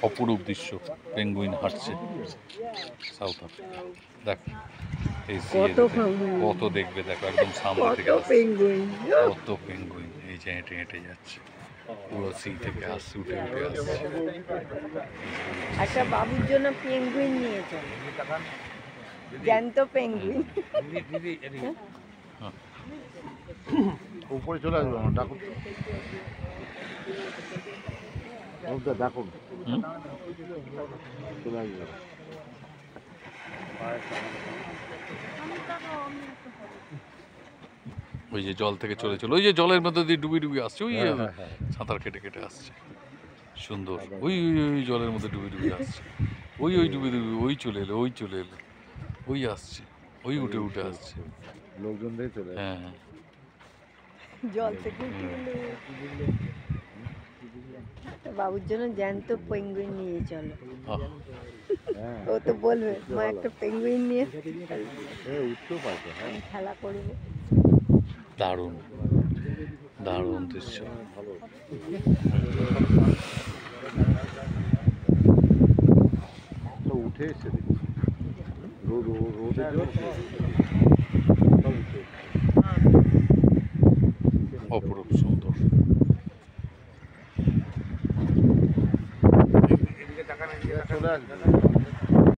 অপরূপ দৃশ্য, পেঙ্গুইন হাঁটছে সাউথ আফ্রিকা। দেখো এই কত দেখবে, দেখো একদম সামনে থেকে কত পেঙ্গুইন এই যে হেঁটে হেঁটে যাচ্ছে, পুরো সি থেকে আসছে, উঠে উঠে আসছে। একটা বাবুর জন্য পেঙ্গুইন নিয়ে চলে, জ্যান্ত পেঙ্গুইন। উপরে চলে আসবে আমার, ডাকুন ডাকুন চলে আসবে। ওই যে জল থেকে চলে চলে, ওই যে জলের মধ্যে দিয়ে ডুবি ডুবি আসছে, ওই সাঁতার কেটে কেটে আসছে, সুন্দর। ওই ওই জলের মধ্যে ডুবি ডুবি আসছে, ওই ওই ডুবি ডুবি, ওই চলে এলো, ওই চলে এলো, ওই আসছে, ওই উঠে উঠে আসছে, লোকজন দিয়ে চলে। হ্যাঁ হ্যাঁ, জল থেকে বাবুর জন্য জ্যান্ত পেঙ্গুইন নিয়ে চলো। ও তো বলবে মা একটা পেঙ্গুইন নিয়ে উঠতেও পারছে, খেলা করবে। দারুণ দারুণ দৃশ্য। উঠে এসছে দেখছি, রোদে অপরূপ সুন্দর। চলে আসবে।